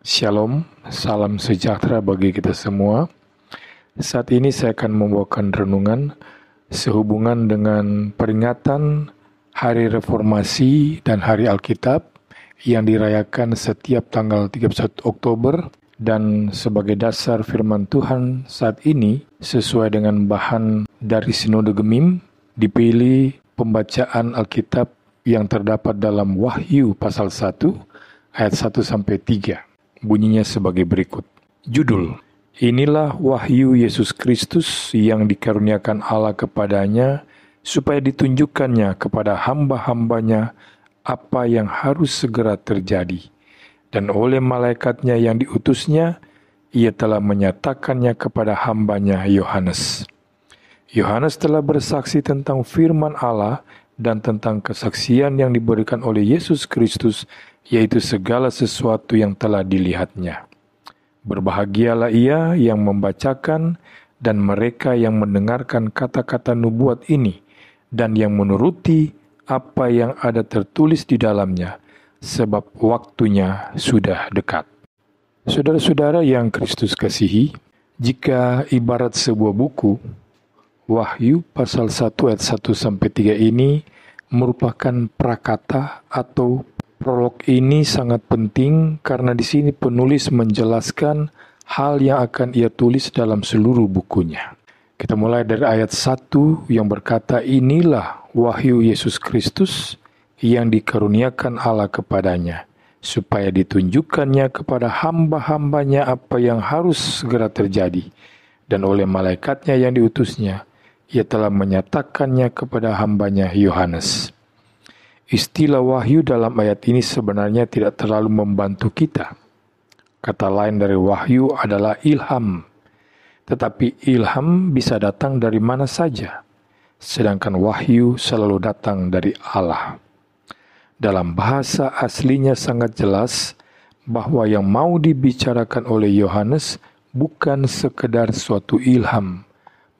Shalom, salam sejahtera bagi kita semua. Saat ini saya akan membawakan renungan sehubungan dengan peringatan Hari Reformasi dan Hari Alkitab yang dirayakan setiap tanggal 31 Oktober dan sebagai dasar firman Tuhan saat ini sesuai dengan bahan dari Sinode Gemim dipilih pembacaan Alkitab yang terdapat dalam Wahyu pasal 1 ayat 1-3. Bunyinya sebagai berikut. Judul, inilah wahyu Yesus Kristus yang dikaruniakan Allah kepadanya, supaya ditunjukkannya kepada hamba-hambanya apa yang harus segera terjadi. Dan oleh malaikatnya yang diutusnya, ia telah menyatakannya kepada hambanya Yohanes. Yohanes telah bersaksi tentang firman Allah dan tentang kesaksian yang diberikan oleh Yesus Kristus, yaitu segala sesuatu yang telah dilihatnya. Berbahagialah ia yang membacakan dan mereka yang mendengarkan kata-kata nubuat ini dan yang menuruti apa yang ada tertulis di dalamnya, sebab waktunya sudah dekat. Saudara-saudara yang Kristus kasihi, jika ibarat sebuah buku, Wahyu pasal 1 ayat 1-3 ini merupakan prakata atau prolog. Ini sangat penting karena di sini penulis menjelaskan hal yang akan ia tulis dalam seluruh bukunya. Kita mulai dari ayat 1 yang berkata, inilah wahyu Yesus Kristus yang dikaruniakan Allah kepadanya, supaya ditunjukkannya kepada hamba-hambanya apa yang harus segera terjadi. Dan oleh malaikatnya yang diutusnya, ia telah menyatakannya kepada hambanya Yohanes. Istilah wahyu dalam ayat ini sebenarnya tidak terlalu membantu kita. Kata lain dari wahyu adalah ilham. Tetapi ilham bisa datang dari mana saja, sedangkan wahyu selalu datang dari Allah. Dalam bahasa aslinya sangat jelas bahwa yang mau dibicarakan oleh Yohanes bukan sekedar suatu ilham,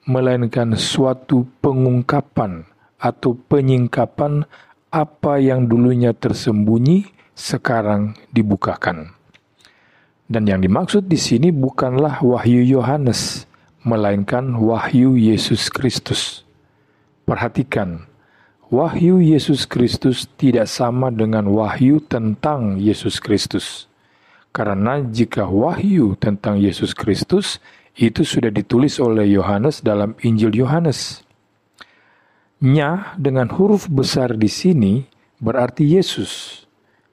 melainkan suatu pengungkapan atau penyingkapan apa yang dulunya tersembunyi sekarang dibukakan. Dan yang dimaksud di sini bukanlah wahyu Yohanes, melainkan wahyu Yesus Kristus. Perhatikan, wahyu Yesus Kristus tidak sama dengan wahyu tentang Yesus Kristus. Karena jika wahyu tentang Yesus Kristus itu sudah ditulis oleh Yohanes dalam Injil Yohanes. Nya dengan huruf besar di sini berarti Yesus.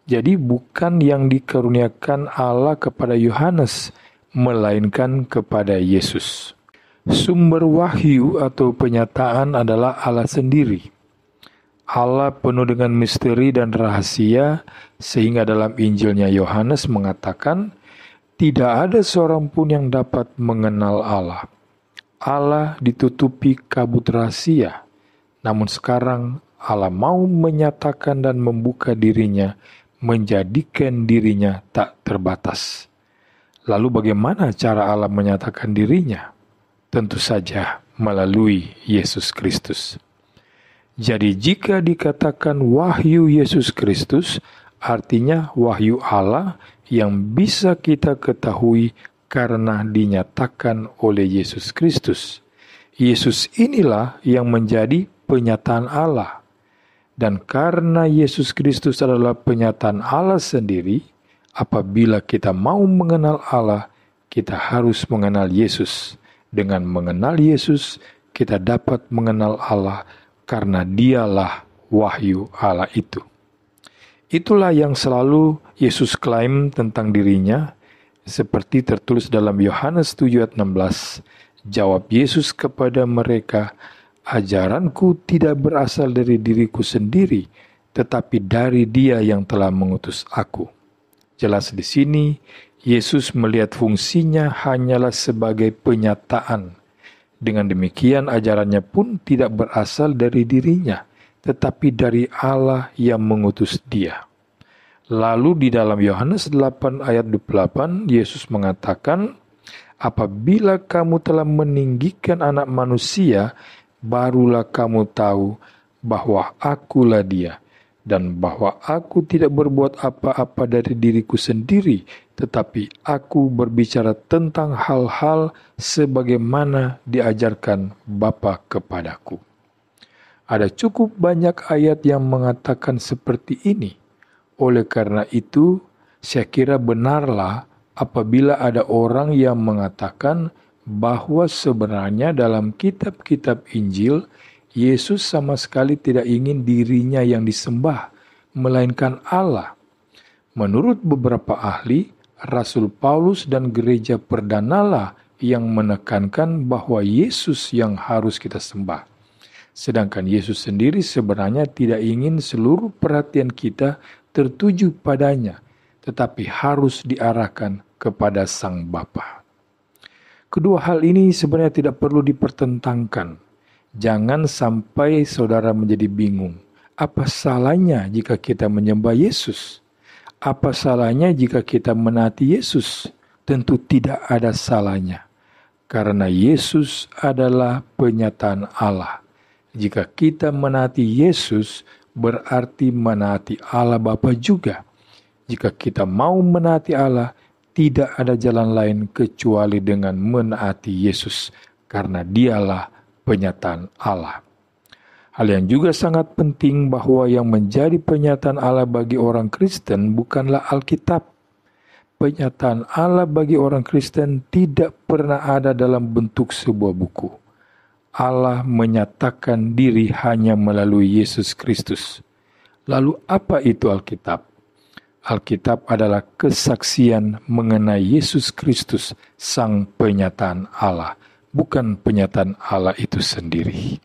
Jadi bukan yang dikaruniakan Allah kepada Yohanes, melainkan kepada Yesus. Sumber wahyu atau penyataan adalah Allah sendiri. Allah penuh dengan misteri dan rahasia, sehingga dalam Injilnya Yohanes mengatakan, tidak ada seorang pun yang dapat mengenal Allah. Allah ditutupi kabut rahasia. Namun sekarang Allah mau menyatakan dan membuka dirinya, menjadikan dirinya tak terbatas. Lalu bagaimana cara Allah menyatakan dirinya? Tentu saja melalui Yesus Kristus. Jadi jika dikatakan wahyu Yesus Kristus, artinya wahyu Allah yang bisa kita ketahui karena dinyatakan oleh Yesus Kristus. Yesus inilah yang menjadi penyataan Allah. Dan karena Yesus Kristus adalah penyataan Allah sendiri, apabila kita mau mengenal Allah, kita harus mengenal Yesus. Dengan mengenal Yesus, kita dapat mengenal Allah karena dialah wahyu Allah itu. Itulah yang selalu Yesus klaim tentang dirinya, seperti tertulis dalam Yohanes 7 ayat 16. Jawab Yesus kepada mereka, ajaranku tidak berasal dari diriku sendiri, tetapi dari Dia yang telah mengutus aku. Jelas di sini, Yesus melihat fungsinya hanyalah sebagai penyataan. Dengan demikian ajarannya pun tidak berasal dari dirinya, tetapi dari Allah yang mengutus Dia. Lalu di dalam Yohanes 8 ayat 28, Yesus mengatakan, apabila kamu telah meninggikan anak manusia, barulah kamu tahu bahwa akulah Dia, dan bahwa aku tidak berbuat apa-apa dari diriku sendiri, tetapi aku berbicara tentang hal-hal sebagaimana diajarkan Bapa kepadaku. Ada cukup banyak ayat yang mengatakan seperti ini. Oleh karena itu, saya kira benarlah apabila ada orang yang mengatakan bahwa sebenarnya dalam kitab-kitab Injil, Yesus sama sekali tidak ingin dirinya yang disembah, melainkan Allah. Menurut beberapa ahli, Rasul Paulus dan gereja perdanalah yang menekankan bahwa Yesus yang harus kita sembah. Sedangkan Yesus sendiri sebenarnya tidak ingin seluruh perhatian kita tertuju padanya, tetapi harus diarahkan kepada Sang Bapa. Kedua hal ini sebenarnya tidak perlu dipertentangkan. Jangan sampai saudara menjadi bingung. Apa salahnya jika kita menyembah Yesus? Apa salahnya jika kita menaati Yesus? Tentu tidak ada salahnya. Karena Yesus adalah penyataan Allah. Jika kita menaati Yesus, berarti menaati Allah Bapa juga. Jika kita mau menaati Allah, tidak ada jalan lain kecuali dengan menaati Yesus, karena dialah penyataan Allah. Hal yang juga sangat penting bahwa yang menjadi penyataan Allah bagi orang Kristen bukanlah Alkitab. Penyataan Allah bagi orang Kristen tidak pernah ada dalam bentuk sebuah buku. Allah menyatakan diri hanya melalui Yesus Kristus. Lalu apa itu Alkitab? Alkitab adalah kesaksian mengenai Yesus Kristus, Sang Penyataan Allah, bukan penyataan Allah itu sendiri.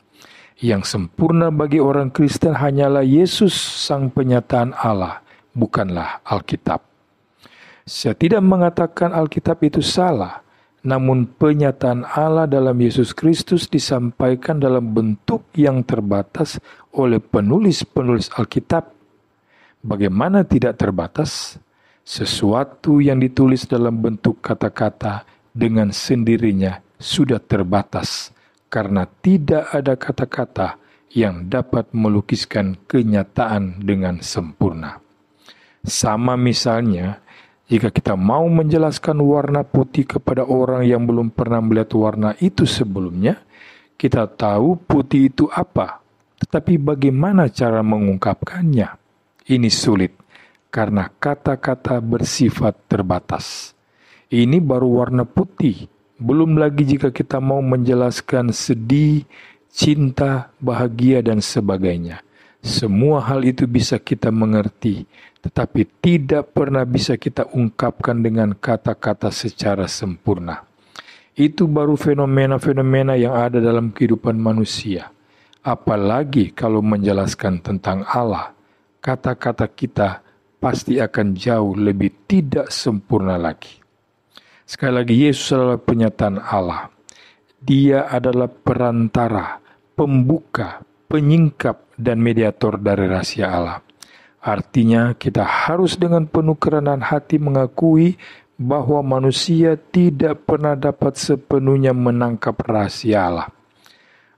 Yang sempurna bagi orang Kristen hanyalah Yesus, Sang Penyataan Allah, bukanlah Alkitab. Saya tidak mengatakan Alkitab itu salah, namun penyataan Allah dalam Yesus Kristus disampaikan dalam bentuk yang terbatas oleh penulis-penulis Alkitab. Bagaimana tidak terbatas? Sesuatu yang ditulis dalam bentuk kata-kata dengan sendirinya sudah terbatas, karena tidak ada kata-kata yang dapat melukiskan kenyataan dengan sempurna. Sama misalnya, jika kita mau menjelaskan warna putih kepada orang yang belum pernah melihat warna itu sebelumnya, kita tahu putih itu apa, tetapi bagaimana cara mengungkapkannya? Ini sulit, karena kata-kata bersifat terbatas. Ini baru warna putih, belum lagi jika kita mau menjelaskan sedih, cinta, bahagia, dan sebagainya. Semua hal itu bisa kita mengerti, tetapi tidak pernah bisa kita ungkapkan dengan kata-kata secara sempurna. Itu baru fenomena-fenomena yang ada dalam kehidupan manusia. Apalagi kalau menjelaskan tentang Allah, kata-kata kita pasti akan jauh lebih tidak sempurna lagi. Sekali lagi, Yesus adalah penyataan Allah. Dia adalah perantara, pembuka, penyingkap, dan mediator dari rahasia Allah. Artinya kita harus dengan penuh kerenahan hati mengakui bahwa manusia tidak pernah dapat sepenuhnya menangkap rahasia Allah.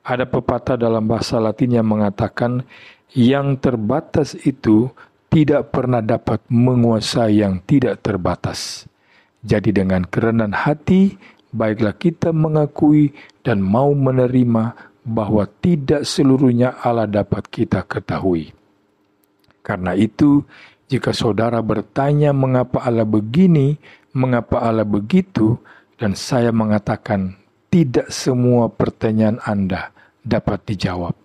Ada pepatah dalam bahasa Latin yang mengatakan, yang terbatas itu tidak pernah dapat menguasai yang tidak terbatas. Jadi dengan kerenahan hati, baiklah kita mengakui dan mau menerima bahwa tidak seluruhnya Allah dapat kita ketahui. Karena itu, jika saudara bertanya mengapa Allah begini, mengapa Allah begitu, dan saya mengatakan tidak semua pertanyaan Anda dapat dijawab.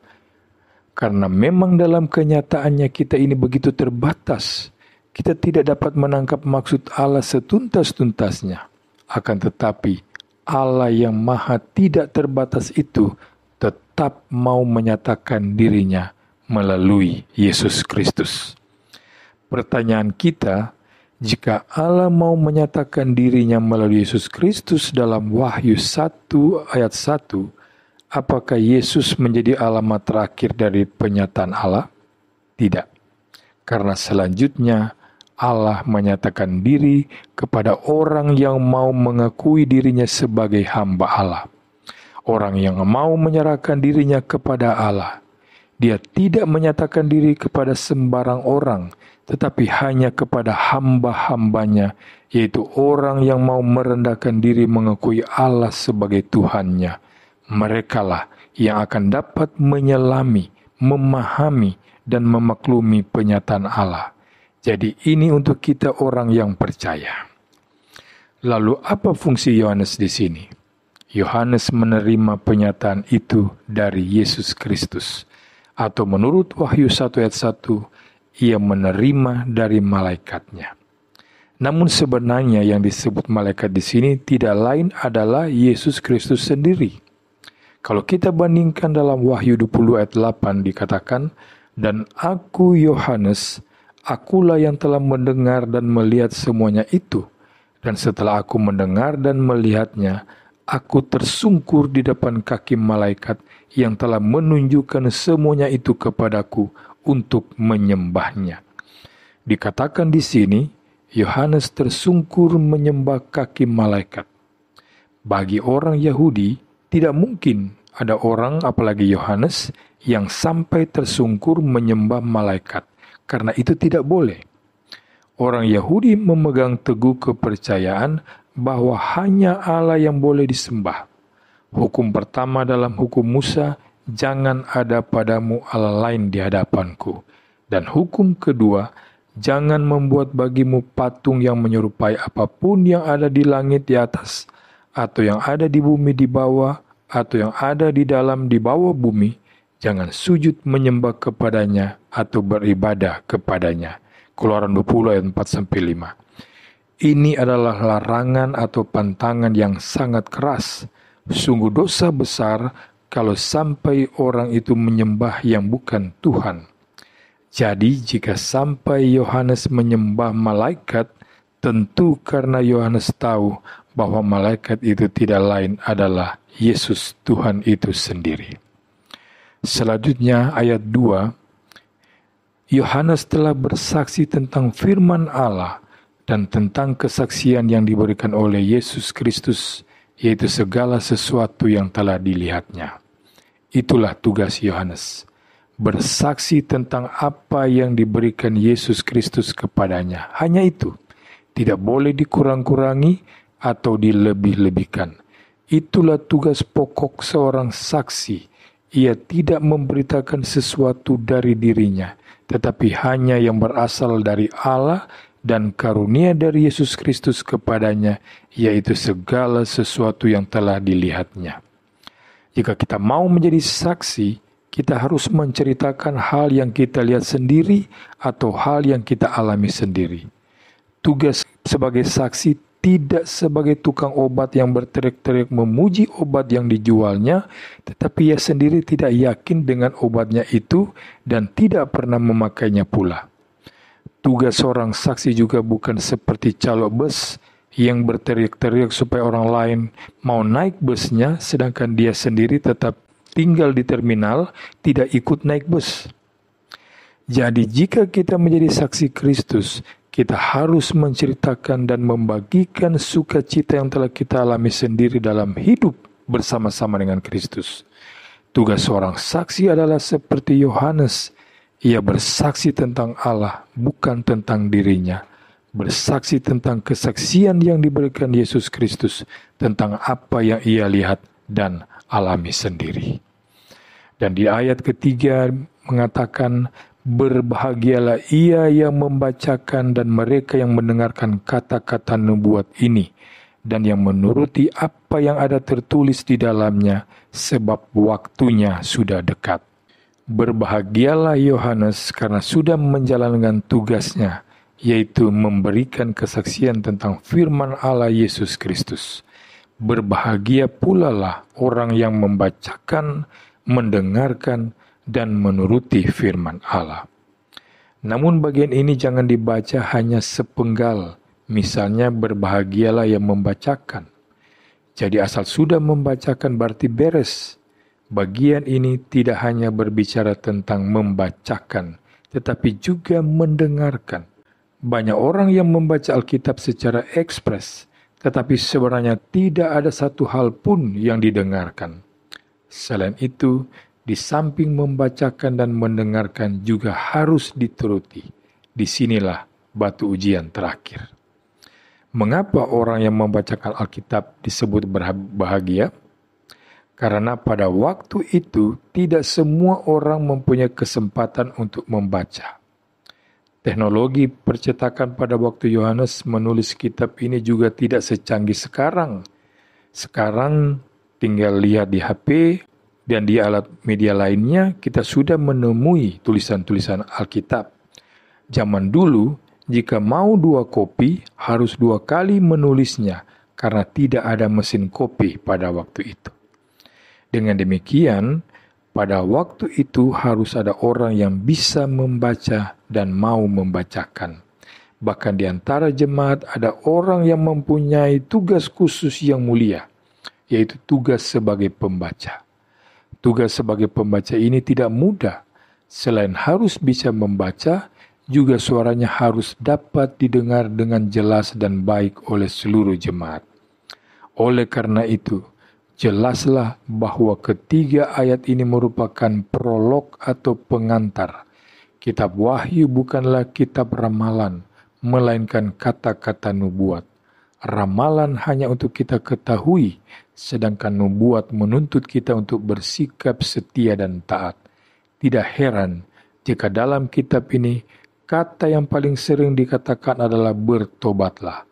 Karena memang dalam kenyataannya kita ini begitu terbatas, kita tidak dapat menangkap maksud Allah setuntas-tuntasnya. Akan tetapi, Allah yang maha tidak terbatas itu tetap mau menyatakan dirinya melalui Yesus Kristus. Pertanyaan kita, jika Allah mau menyatakan dirinya melalui Yesus Kristus dalam Wahyu 1 ayat 1, apakah Yesus menjadi alamat terakhir dari penyataan Allah? Tidak. Karena selanjutnya Allah menyatakan diri kepada orang yang mau mengakui dirinya sebagai hamba Allah. Orang yang mau menyerahkan dirinya kepada Allah. Dia tidak menyatakan diri kepada sembarang orang, tetapi hanya kepada hamba-hambanya, yaitu orang yang mau merendahkan diri mengakui Allah sebagai Tuhannya. Merekalah yang akan dapat menyelami, memahami, dan memaklumi penyataan Allah. Jadi ini untuk kita orang yang percaya. Lalu apa fungsi Yohanes di sini? Yohanes menerima penyataan itu dari Yesus Kristus. Atau menurut Wahyu 1 ayat 1, ia menerima dari malaikatnya. Namun sebenarnya yang disebut malaikat di sini tidak lain adalah Yesus Kristus sendiri. Kalau kita bandingkan dalam Wahyu 20 ayat 8 dikatakan, "Dan aku Yohanes, akulah yang telah mendengar dan melihat semuanya itu. Dan setelah aku mendengar dan melihatnya, aku tersungkur di depan kaki malaikat yang telah menunjukkan semuanya itu kepadaku untuk menyembahnya." Dikatakan di sini, Yohanes tersungkur menyembah kaki malaikat. Bagi orang Yahudi, tidak mungkin ada orang, apalagi Yohanes, yang sampai tersungkur menyembah malaikat, karena itu tidak boleh. Orang Yahudi memegang teguh kepercayaan bahwa hanya Allah yang boleh disembah. Hukum pertama dalam hukum Musa, jangan ada padamu Allah lain di hadapanku. Dan hukum kedua, jangan membuat bagimu patung yang menyerupai apapun yang ada di langit di atas, atau yang ada di bumi di bawah, atau yang ada di dalam di bawah bumi. Jangan sujud menyembah kepadanya atau beribadah kepadanya. Keluaran 20 ayat 4-5. Ini adalah larangan atau pantangan yang sangat keras. Sungguh dosa besar kalau sampai orang itu menyembah yang bukan Tuhan. Jadi jika sampai Yohanes menyembah malaikat, tentu karena Yohanes tahu bahwa malaikat itu tidak lain adalah Yesus Tuhan itu sendiri. Selanjutnya ayat 2, Yohanes telah bersaksi tentang firman Allah dan tentang kesaksian yang diberikan oleh Yesus Kristus, yaitu segala sesuatu yang telah dilihatnya. Itulah tugas Yohanes, bersaksi tentang apa yang diberikan Yesus Kristus kepadanya. Hanya itu, tidak boleh dikurang-kurangi atau dilebih-lebihkan. Itulah tugas pokok seorang saksi. Ia tidak memberitakan sesuatu dari dirinya, tetapi hanya yang berasal dari Allah dan karunia dari Yesus Kristus kepadanya, yaitu segala sesuatu yang telah dilihatnya. Jika kita mau menjadi saksi, kita harus menceritakan hal yang kita lihat sendiri atau hal yang kita alami sendiri. Tugas sebagai saksi tidak sebagai tukang obat yang berteriak-teriak memuji obat yang dijualnya, tetapi ia sendiri tidak yakin dengan obatnya itu dan tidak pernah memakainya pula. Tugas seorang saksi juga bukan seperti calo bus yang berteriak-teriak supaya orang lain mau naik busnya, sedangkan dia sendiri tetap tinggal di terminal, tidak ikut naik bus. Jadi jika kita menjadi saksi Kristus, kita harus menceritakan dan membagikan sukacita yang telah kita alami sendiri dalam hidup bersama-sama dengan Kristus. Tugas seorang saksi adalah seperti Yohanes. Ia bersaksi tentang Allah, bukan tentang dirinya. Bersaksi tentang kesaksian yang diberikan Yesus Kristus, tentang apa yang ia lihat dan alami sendiri. Dan di ayat ketiga mengatakan, berbahagialah ia yang membacakan dan mereka yang mendengarkan kata-kata nubuat ini, dan yang menuruti apa yang ada tertulis di dalamnya, sebab waktunya sudah dekat. Berbahagialah Yohanes karena sudah menjalankan tugasnya, yaitu memberikan kesaksian tentang firman Allah Yesus Kristus. Berbahagia pula lah orang yang membacakan, mendengarkan, dan menuruti firman Allah. Namun bagian ini jangan dibaca hanya sepenggal, misalnya berbahagialah yang membacakan. Jadi asal sudah membacakan berarti beres. Bagian ini tidak hanya berbicara tentang membacakan, tetapi juga mendengarkan. Banyak orang yang membaca Alkitab secara ekspres, tetapi sebenarnya tidak ada satu hal pun yang didengarkan. Selain itu, di samping membacakan dan mendengarkan juga harus dituruti, disinilah batu ujian terakhir. Mengapa orang yang membacakan Alkitab disebut berbahagia? Karena pada waktu itu tidak semua orang mempunyai kesempatan untuk membaca. Teknologi percetakan pada waktu Yohanes menulis kitab ini juga tidak secanggih sekarang. Sekarang tinggal lihat di HP dan di alat media lainnya kita sudah menemui tulisan-tulisan Alkitab. Zaman dulu, jika mau 2 kopi harus 2 kali menulisnya karena tidak ada mesin kopi pada waktu itu. Dengan demikian, pada waktu itu harus ada orang yang bisa membaca dan mau membacakan. Bahkan di antara jemaat ada orang yang mempunyai tugas khusus yang mulia, yaitu tugas sebagai pembaca. Tugas sebagai pembaca ini tidak mudah. Selain harus bisa membaca, juga suaranya harus dapat didengar dengan jelas dan baik oleh seluruh jemaat. Oleh karena itu, jelaslah bahwa ketiga ayat ini merupakan prolog atau pengantar. Kitab Wahyu bukanlah kitab ramalan, melainkan kata-kata nubuat. Ramalan hanya untuk kita ketahui, sedangkan nubuat menuntut kita untuk bersikap setia dan taat. Tidak heran jika dalam kitab ini kata yang paling sering dikatakan adalah bertobatlah.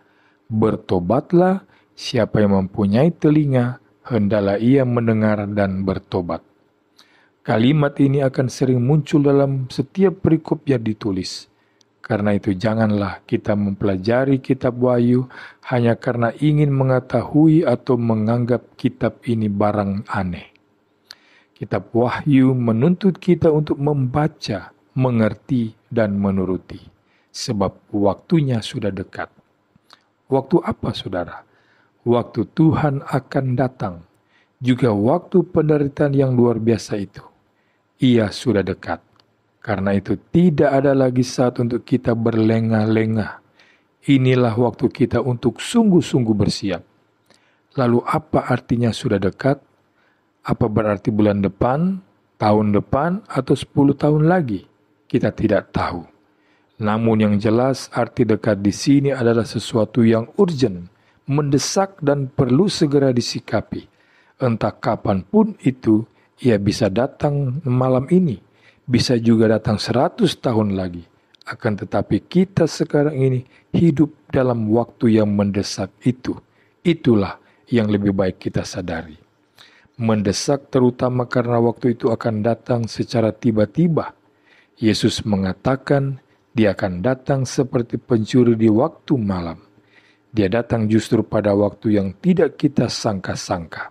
Bertobatlah, siapa yang mempunyai telinga, hendaklah ia mendengar dan bertobat. Kalimat ini akan sering muncul dalam setiap perikop yang ditulis. Karena itu janganlah kita mempelajari kitab Wahyu hanya karena ingin mengetahui atau menganggap kitab ini barang aneh. Kitab Wahyu menuntut kita untuk membaca, mengerti, dan menuruti. Sebab waktunya sudah dekat. Waktu apa, saudara? Waktu Tuhan akan datang. Juga waktu penderitaan yang luar biasa itu. Ia sudah dekat. Karena itu tidak ada lagi saat untuk kita berlengah-lengah. Inilah waktu kita untuk sungguh-sungguh bersiap. Lalu apa artinya sudah dekat? Apa berarti bulan depan, tahun depan, atau 10 tahun lagi? Kita tidak tahu. Namun yang jelas arti dekat di sini adalah sesuatu yang urgent, mendesak dan perlu segera disikapi. Entah kapanpun itu, ia bisa datang malam ini, bisa juga datang 100 tahun lagi. Akan tetapi kita sekarang ini hidup dalam waktu yang mendesak itu. Itulah yang lebih baik kita sadari. Mendesak terutama karena waktu itu akan datang secara tiba-tiba. Yesus mengatakan dia akan datang seperti pencuri di waktu malam. Dia datang justru pada waktu yang tidak kita sangka-sangka.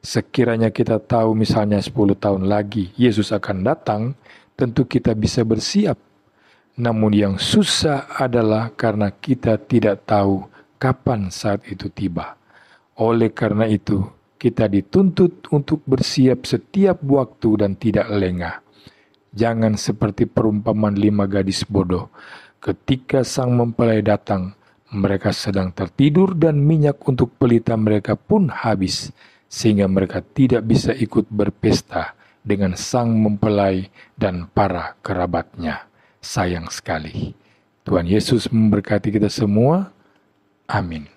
Sekiranya kita tahu misalnya 10 tahun lagi Yesus akan datang, tentu kita bisa bersiap. Namun yang susah adalah karena kita tidak tahu kapan saat itu tiba. Oleh karena itu, kita dituntut untuk bersiap setiap waktu dan tidak lengah. Jangan seperti perumpamaan 5 gadis bodoh. Ketika sang mempelai datang, mereka sedang tertidur dan minyak untuk pelita mereka pun habis, sehingga mereka tidak bisa ikut berpesta dengan sang mempelai dan para kerabatnya. Sayang sekali. Tuhan Yesus memberkati kita semua. Amin.